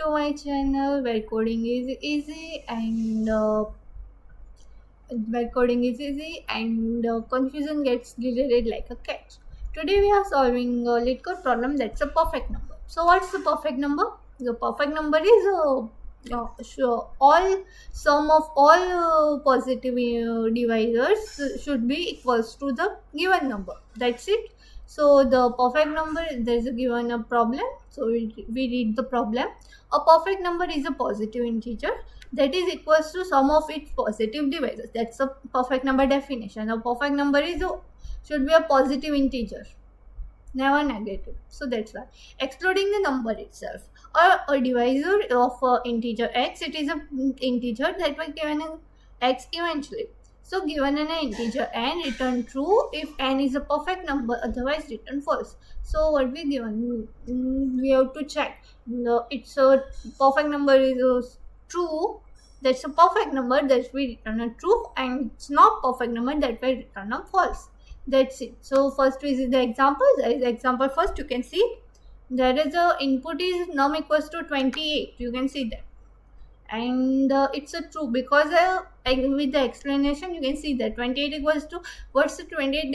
to my channel where coding is easy and confusion gets deleted like a cat. Today we are solving a leet code problem that's a perfect number. So what's the perfect number? The perfect number is all sum of all positive divisors should be equals to the given number. That's it. So the perfect number, there's a given a problem. So we read the problem. A perfect number is a positive integer that is equals to sum of its positive divisors. That's a perfect number definition. A perfect number should be a positive integer, never negative. So that's why, excluding the number itself or a divisor of integer x, it is a integer that was given an x eventually. So given an integer n, return true if n is a perfect number, otherwise return false. So what we given, we have to check it's a perfect number is true, that's a perfect number, that we return a true, and it's not perfect number, that we return a false. That's it. So first is the example. There is example first. You can see there is a input is num equals to 28. You can see that, and it's a true because with the explanation you can see that 28 equals to, what's the 28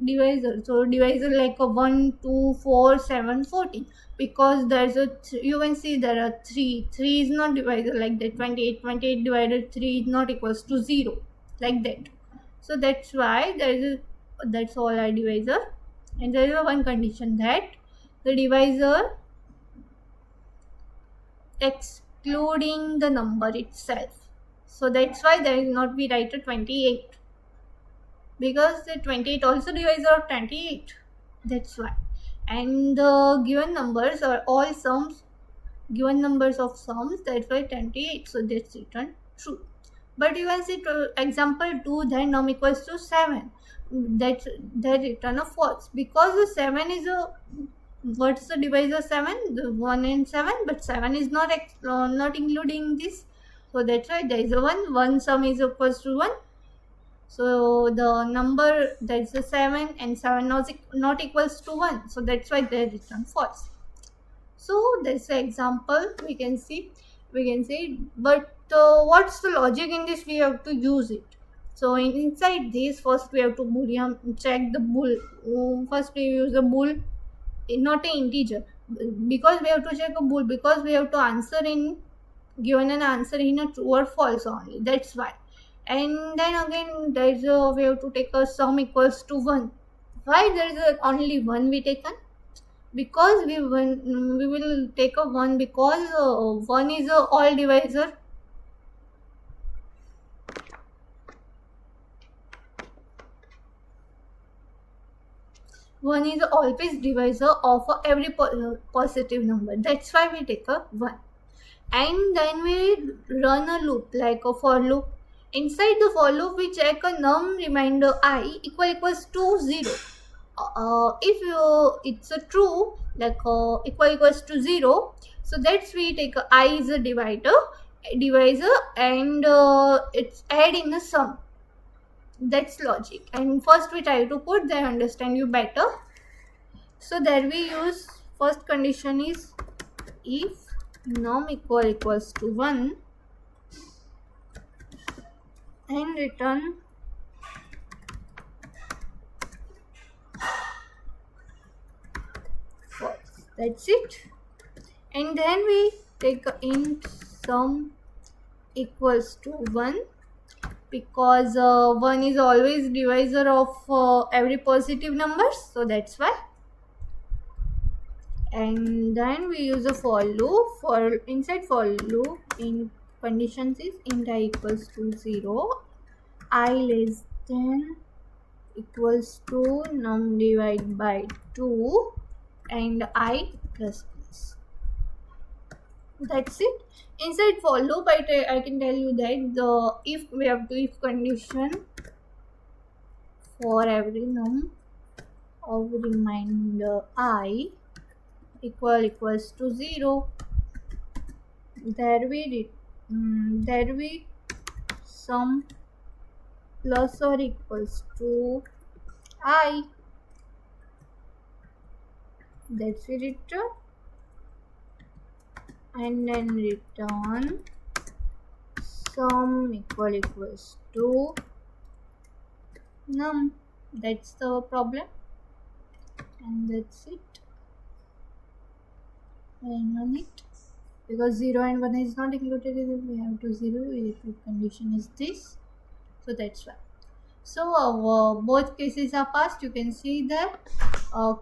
divisor. So divisor like a 1 2 4 7 14, because there's a you can see there are 3 is not divisor like that. 28 divided 3 is not equals to 0 like that. So that's why there is that's all our divisor, and there is a one condition that the divisor excluding the number itself. So that's why there is not we write a 28, because the 28 also divisor of 28. That's why. And the given numbers are all sums, given numbers of sums, that's why 28. So that's written true. But you can see to example 2, then num equals to 7. That return a false, because the 7 is a, what's the divisor 7? The 1 and 7, but 7 is not not including this. So that's why there is a 1 sum is equals to 1. So the number, that's a 7, and 7 not equals to 1. So that's why they return false. So that's the example we can see. But what's the logic in this? We have to use it. So inside this, first we have to boolean check the bool. First we use a bool, not an integer, because we have to check a bool, because we have to answer in, given an answer in a true or false only. That's why. And then again there's a, we have to take a sum equals to 1. Why there is only 1 we taken? Because we will take a 1 because 1 is a all divisor. 1 is always divisor of every positive number. That's why we take a 1. And then we run a loop like a for loop. Inside the for loop we check a num remainder I equals to 0. If it's a true, like equals to 0, so that's we take a I is a divisor, and it's add in the sum. That's logic. And first we try to put, then understand you better. So there we use, first condition is if num equals to 1, and return false. That's it. And then we take a int sum equals to 1, because 1 is always divisor of every positive numbers. So that's why. And then we use a for loop. For inside for loop, in conditions is int I equals to 0, I less than equals to num divided by 2, and I plus plus. That's it. Inside for loop, I can tell you that the if we have to if condition for every num of remainder I equals to 0. There we sum plus or equals to I. That's we return. and then return sum equals to num. That's the problem, and that's it. And run it, because 0 and 1 is not included in it, we have to 0. If condition is this, so that's why. So both cases are passed. You can see that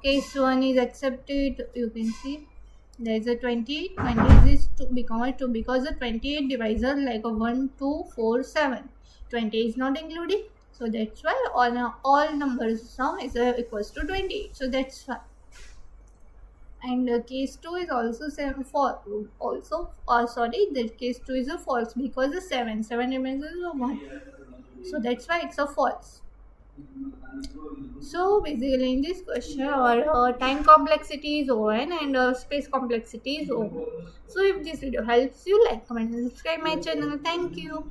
case 1 is accepted. You can see there is a 28. 20 is to become a 2 because the 28 divisor like a 1, 2, 4, 7. 20 is not included, so that's why all numbers sum is equals to 28. So that's why. And case 2 is also false. Also, sorry, that case 2 is a false because the 7 remains as a 1. So that's why it's a false. So basically in this question our time complexity is O(n) and space complexity is O(1). So if this video helps you, like, comment and subscribe my channel. Thank you.